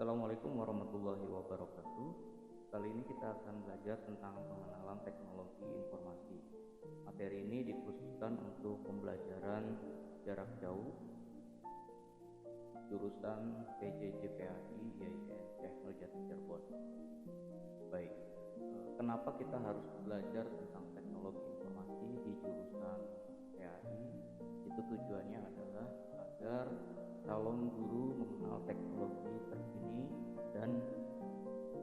Assalamualaikum warahmatullahi wabarakatuh. Kali ini kita akan belajar tentang pengenalan teknologi informasi. Materi ini dikhususkan untuk pembelajaran jarak jauh jurusan PJJPAI YIN Syekh Nurjati Cirebon. Baik, kenapa kita harus belajar tentang teknologi informasi di jurusan PAI? Itu tujuannya adalah agar calon guru mengenal teknologi terkini dan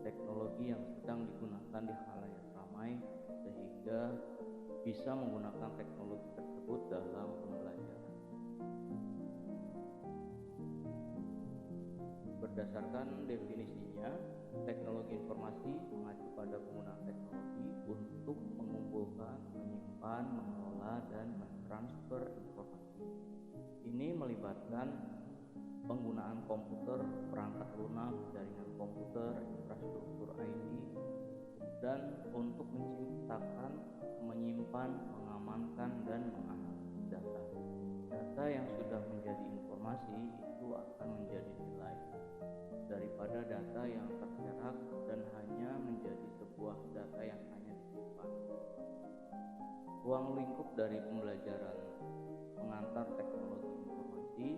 teknologi yang sedang digunakan di khalayak ramai, sehingga bisa menggunakan teknologi tersebut dalam pembelajaran. Berdasarkan definisinya, teknologi informasi mengacu pada penggunaan teknologi untuk mengumpulkan, menyimpan, mengelola, dan mentransfer informasi. Ini melibatkan penggunaan komputer, perangkat lunak, jaringan komputer, infrastruktur IT, dan untuk menciptakan, menyimpan, mengamankan, dan menganalisis data. Data yang sudah menjadi informasi itu akan menjadi nilai daripada data yang tercerak dan hanya menjadi sebuah data yang hanya disimpan. Ruang lingkup dari pembelajaran pengantar teknologi informasi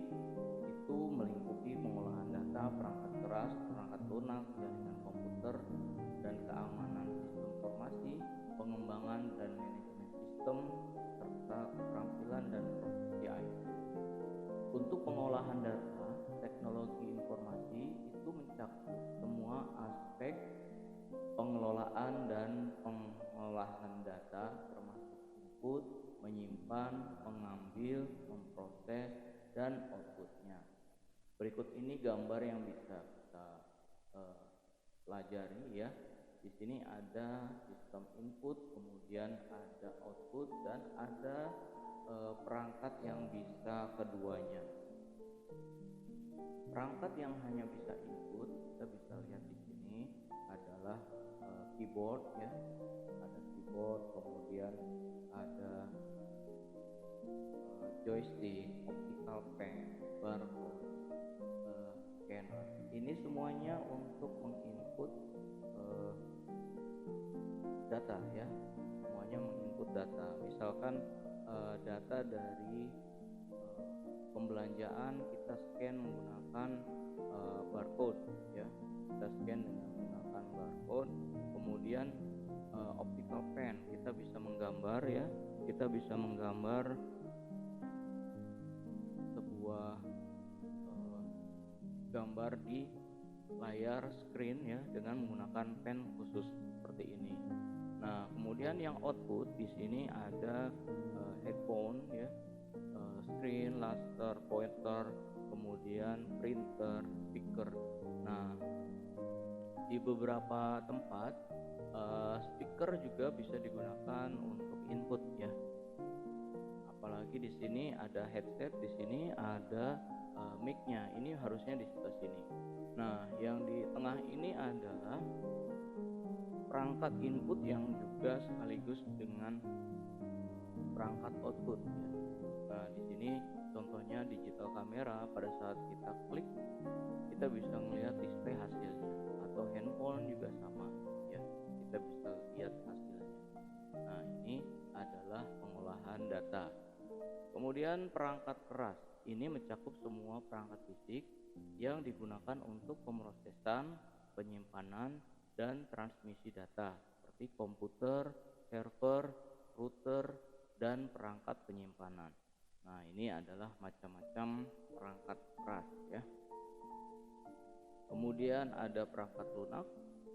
itu melingkupi pengolahan data, perangkat keras, perangkat lunak, jaringan komputer, dan keamanan sistem informasi, pengembangan dan manajemen sistem, serta keterampilan dan profesi IT. Untuk pengolahan data, teknologi informasi itu mencakup semua aspek pengelolaan dan pengolahan data, termasuk input, menyimpan, mengambil, memproses, dan outputnya. Berikut ini gambar yang bisa kita pelajari ya. Di sini ada sistem input, kemudian ada output, dan ada perangkat yang bisa keduanya. Perangkat yang hanya bisa input, kita bisa lihat di sini adalah keyboard ya. Ada keyboard, kemudian ada joystick, optical pen, barcode, scanner. Ini semuanya untuk menginput data ya. Semuanya menginput data. Misalkan data dari pembelanjaan kita scan menggunakan barcode ya. Kita scan dengan menggunakan barcode. Kemudian optical pen, kita bisa menggambar ya. Kita bisa menggambar sebuah gambar di layar screen ya dengan menggunakan pen khusus seperti ini. Nah, kemudian yang output di sini ada headphone ya, screen, laser, pointer, kemudian printer, speaker. Nah, di beberapa tempat speaker juga bisa digunakan untuk input ya. Apalagi di sini ada headset, di sini ada mic-nya. Ini harusnya di sebelah sini. Nah, yang di tengah ini adalah perangkat input yang juga sekaligus dengan perangkat output ya. Nah, di sini contohnya digital kamera. Pada saat kita klik, kita bisa melihat display hasilnya. Atau handphone juga sama ya, kita bisa lihat hasilnya. Nah, ini adalah pengolahan data. Kemudian perangkat keras, ini mencakup semua perangkat fisik yang digunakan untuk pemrosesan, penyimpanan, dan transmisi data seperti komputer, server, router, dan perangkat penyimpanan. Nah, ini adalah macam-macam perangkat keras ya. Kemudian ada perangkat lunak.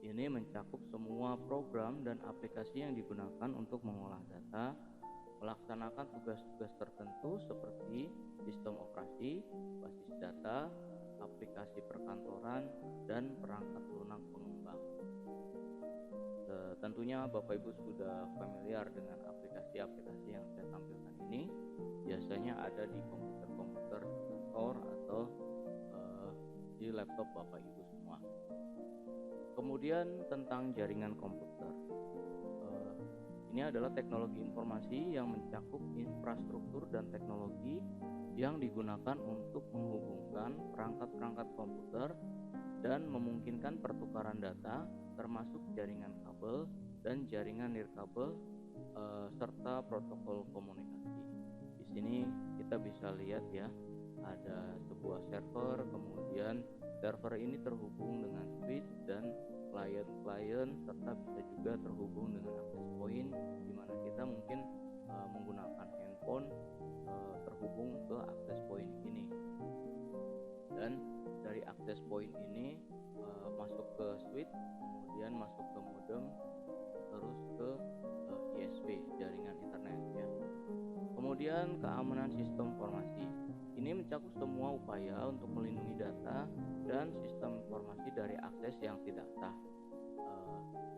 Ini mencakup semua program dan aplikasi yang digunakan untuk mengolah data, melaksanakan tugas-tugas tertentu seperti sistem operasi, basis data, aplikasi perkantoran, dan perangkat lunak pengembang. Tentunya Bapak Ibu sudah familiar dengan aplikasi-aplikasi yang saya tampilkan ini. Biasanya ada di komputer-komputer kantor atau di laptop Bapak Ibu semua. Kemudian tentang jaringan komputer. Ini adalah teknologi informasi yang mencakup infrastruktur dan teknologi yang digunakan untuk menghubungkan perangkat-perangkat komputer dan memungkinkan pertukaran data termasuk jaringan kabel dan jaringan nirkabel serta protokol komunikasi. Di sini kita bisa lihat ya, ada sebuah server, kemudian server ini terhubung dengan switch dan klien-klien, serta bisa juga terhubung dengan access point, di mana kita mungkin menggunakan handphone terhubung ke access point ini, dan dari access point ini masuk ke switch, kemudian masuk ke modem, terus ke ISP, jaringan internet ya. Kemudian keamanan sistem informasi. Ini mencakup semua upaya untuk melindungi data dan sistem informasi dari akses yang tidak sah,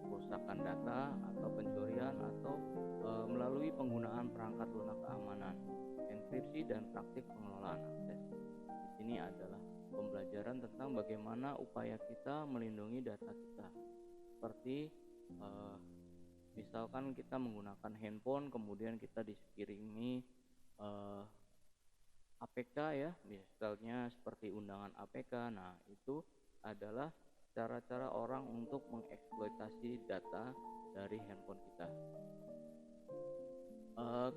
kerusakan data atau pencurian, atau melalui penggunaan perangkat lunak keamanan, enkripsi dan praktik pengelolaan akses. Di sini adalah pembelajaran tentang bagaimana upaya kita melindungi data kita. Seperti misalkan kita menggunakan handphone, kemudian kita dikirimi APK ya, misalnya seperti undangan APK. Nah, itu adalah cara-cara orang untuk mengeksploitasi data dari handphone kita.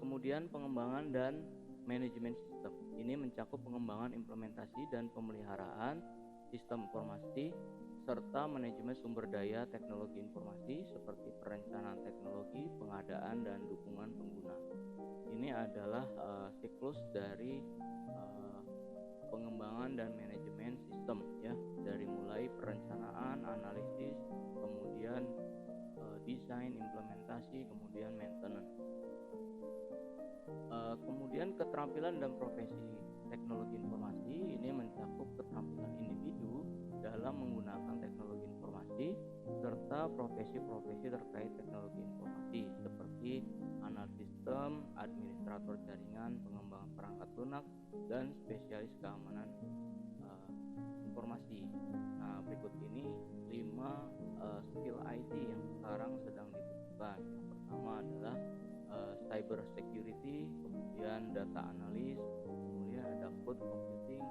Kemudian pengembangan dan manajemen sistem. Ini mencakup pengembangan, implementasi dan pemeliharaan sistem informasi serta manajemen sumber daya teknologi informasi seperti perencanaan teknologi, pengadaan dan dukungan pengguna. Ini adalah siklus dari pengembangan dan manajemen sistem ya, dari mulai perencanaan, analisis, kemudian desain, implementasi, kemudian maintenance. Kemudian keterampilan dan profesi teknologi informasi ini mencakup keterampilan individu dalam menggunakan teknologi informasi serta profesi-profesi terkait teknologi informasi seperti analis sistem, administrator jaringan, pengembang perangkat lunak, dan spesialis keamanan informasi. Nah, berikut ini 5 skill IT yang sekarang sedang dibutuhkan. Yang pertama adalah cyber security, kemudian data analis, kemudian ada cloud computing,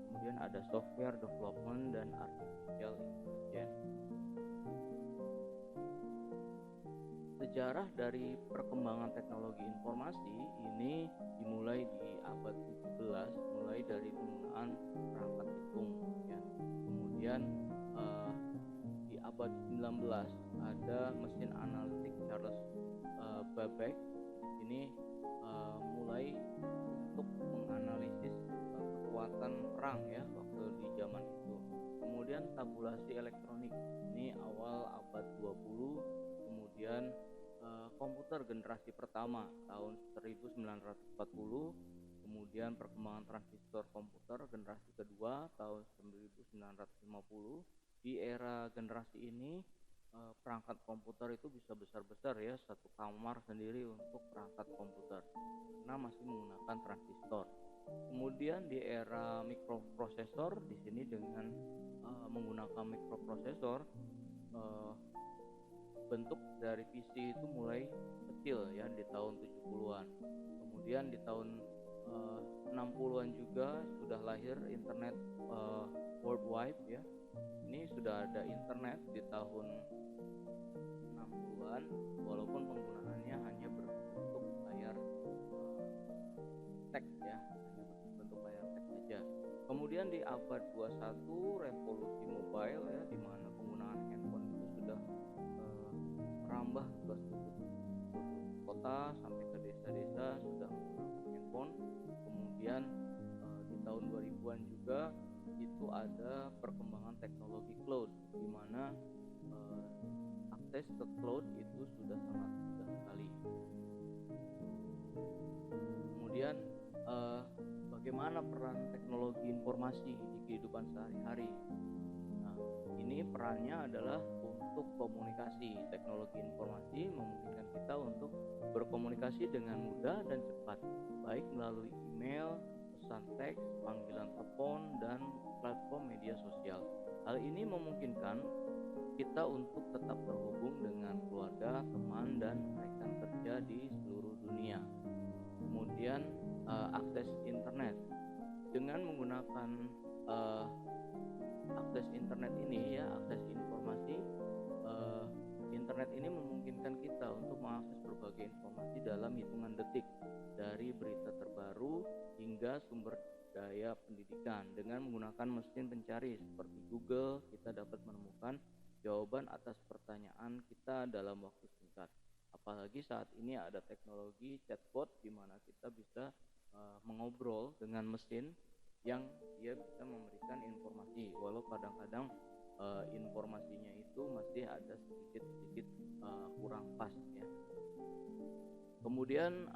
kemudian ada software development dan artificial intelligence. Sejarah dari perkembangan teknologi informasi ini dimulai di abad 17, mulai dari penggunaan perangkat hitung ya. Kemudian di abad 19 ada mesin analitik Charles Babbage. Di sini mulai untuk menganalisis kekuatan perang ya waktu di zaman itu. Kemudian tabulasi elektronik, ini awal abad 20. Kemudian komputer generasi pertama tahun 1940, kemudian perkembangan transistor komputer generasi kedua tahun 1950. Di era generasi ini perangkat komputer itu bisa besar-besar ya, satu kamar sendiri untuk perangkat komputer karena masih menggunakan transistor. Kemudian di era mikroprosesor, di sini dengan menggunakan mikroprosesor, bentuk dari PC itu mulai kecil ya di tahun 70-an. Kemudian di tahun 60-an juga sudah lahir internet worldwide ya. Ini sudah ada internet di tahun 60-an, walaupun penggunaannya hanya berbentuk layar teks ya, hanya berbentuk layar teks saja. Kemudian di abad 21 revolusi mobile ya, di mana penggunaan handphone itu sudah merambah ke sudut kota sampai ke desa-desa sudah menggunakan handphone. Kemudian di tahun 2000-an juga itu ada perkembangan teknologi cloud, di mana akses ke cloud itu sudah sangat mudah sekali. Kemudian bagaimana peran teknologi informasi di kehidupan sehari-hari? Nah, ini perannya adalah untuk komunikasi. Teknologi informasi memungkinkan kita untuk berkomunikasi dengan mudah dan cepat, baik melalui email, pesan teks, panggilan telepon, dan platform media sosial. Hal ini memungkinkan kita untuk tetap terhubung dengan keluarga, teman, dan rekan kerja di seluruh dunia. Kemudian akses internet. Dengan menggunakan akses internet ini ya, akses informasi, eh, internet ini memungkinkan kita untuk mengakses berbagai informasi dalam hitungan detik, dari berita terbaru hingga sumber daya pendidikan. Dengan menggunakan mesin pencari seperti Google, kita dapat menemukan jawaban atas pertanyaan kita dalam waktu singkat. Apalagi saat ini ada teknologi chatbot di mana kita bisa mengobrol dengan mesin yang dia bisa memberikan informasi, walau kadang-kadang informasinya itu masih ada sedikit-sedikit kurang pas ya. Kemudian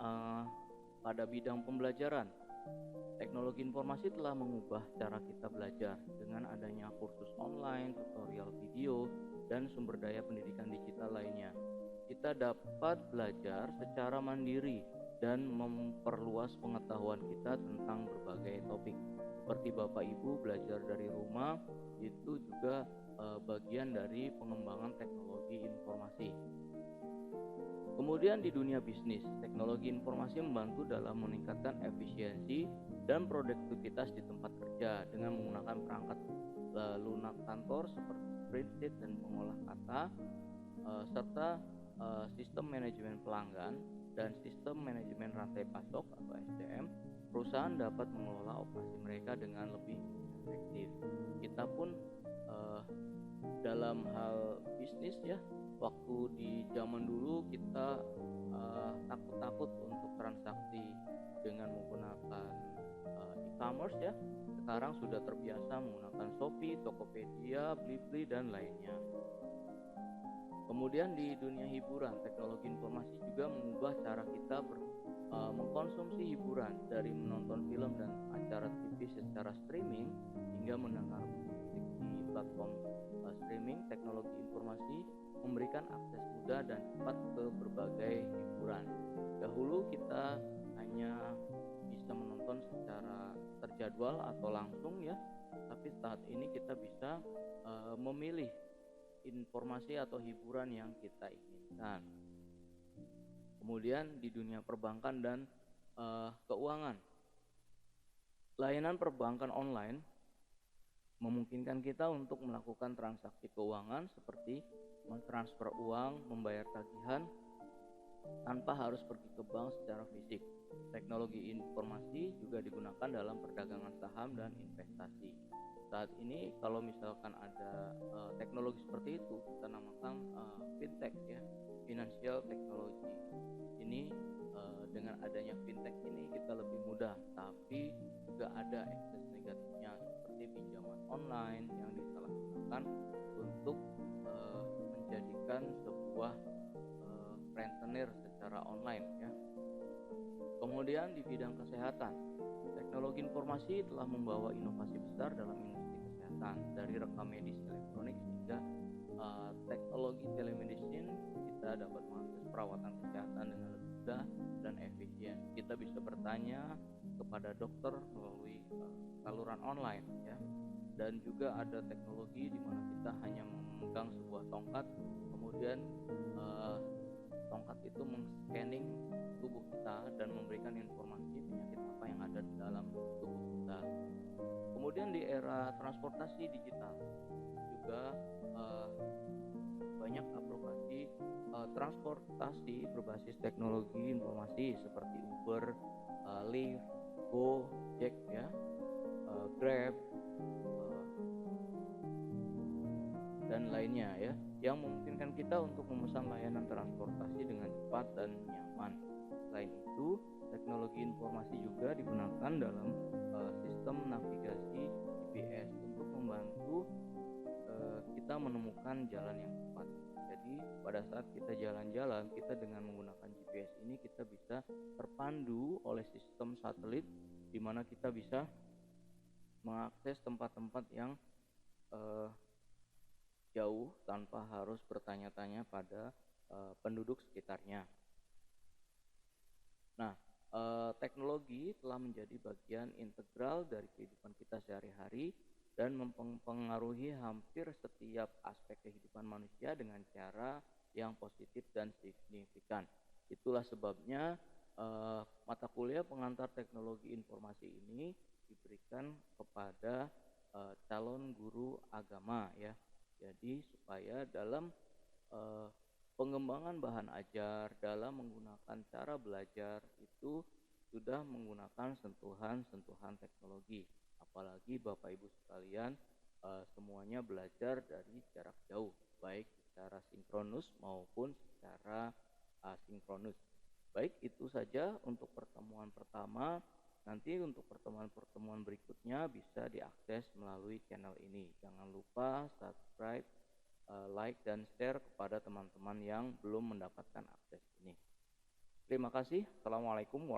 pada bidang pembelajaran, teknologi informasi telah mengubah cara kita belajar dengan adanya kursus online, tutorial video, dan sumber daya pendidikan digital lainnya. Kita dapat belajar secara mandiri dan memperluas pengetahuan kita tentang berbagai topik. Seperti Bapak Ibu belajar dari rumah, itu juga bagian dari pengembangan teknologi informasi. Kemudian di dunia bisnis, teknologi informasi membantu dalam meningkatkan efisiensi dan produktivitas di tempat kerja dengan menggunakan perangkat lunak kantor seperti spreadsheet dan pengolah kata, serta sistem manajemen pelanggan dan sistem manajemen rantai pasok atau SCM. Perusahaan dapat mengelola operasi mereka dengan lebih efektif. Kita pun dalam hal bisnis ya, waktu di zaman dulu kita takut-takut untuk transaksi dengan menggunakan e-commerce ya. Sekarang sudah terbiasa menggunakan Shopee, Tokopedia, Blibli dan lainnya. Kemudian di dunia hiburan, teknologi informasi juga mengubah cara kita mengkonsumsi hiburan, dari menonton film dan acara TV secara streaming hingga mendengar musik di platform streaming. Teknologi informasi memberikan akses mudah dan cepat ke berbagai hiburan. Dahulu kita hanya bisa menonton secara terjadwal atau langsung ya, tapi saat ini kita bisa memilih informasi atau hiburan yang kita inginkan. Kemudian di dunia perbankan dan keuangan, layanan perbankan online memungkinkan kita untuk melakukan transaksi keuangan seperti mentransfer uang, membayar tagihan tanpa harus pergi ke bank secara fisik. Teknologi informasi juga digunakan dalam perdagangan saham dan investasi. Saat ini kalau misalkan ada teknologi seperti itu, kita namakan fintech ya, financial technology. Ini dengan adanya fintech ini kita lebih mudah, tapi juga ada ekses negatifnya seperti pinjaman online yang disalahgunakan untuk menjadikan sebuah rentenir secara online ya. Kemudian di bidang kesehatan, teknologi informasi telah membawa inovasi besar dalam industri kesehatan, dari rekam medis elektronik hingga teknologi telemedicine. Kita dapat mengakses perawatan kesehatan dengan lebih mudah dan efisien. Kita bisa bertanya kepada dokter melalui saluran online ya. Dan juga ada teknologi di mana kita hanya memegang sebuah tongkat, kemudian tongkat itu men-scanning tubuh kita dan memberikan informasi penyakit apa yang ada di dalam tubuh kita. Kemudian di era transportasi digital juga banyak aplikasi transportasi berbasis teknologi informasi seperti Uber, Lyft, Gojek ya, Grab dan lainnya ya, yang memungkinkan kita untuk memesan layanan transportasi dengan cepat dan nyaman. Selain itu, teknologi informasi juga digunakan dalam sistem navigasi GPS untuk membantu kita menemukan jalan yang tepat. Jadi pada saat kita jalan-jalan, kita dengan menggunakan GPS ini kita bisa terpandu oleh sistem satelit, di mana kita bisa mengakses tempat-tempat yang jauh tanpa harus bertanya-tanya pada penduduk sekitarnya. Nah, teknologi telah menjadi bagian integral dari kehidupan kita sehari-hari dan mempengaruhi hampir setiap aspek kehidupan manusia dengan cara yang positif dan signifikan. Itulah sebabnya mata kuliah pengantar teknologi informasi ini diberikan kepada calon guru agama ya. Jadi supaya dalam eh, pengembangan bahan ajar, dalam menggunakan cara belajar itu sudah menggunakan sentuhan-sentuhan teknologi. Apalagi Bapak Ibu sekalian, semuanya belajar dari jarak jauh, baik secara sinkronus maupun secara asinkronus. Baik, itu saja untuk pertemuan pertama. Nanti untuk pertemuan-pertemuan berikutnya bisa diakses melalui channel ini. Jangan lupa subscribe, like, dan share kepada teman-teman yang belum mendapatkan akses ini. Terima kasih. Assalamualaikum warahmatullahi wabarakatuh.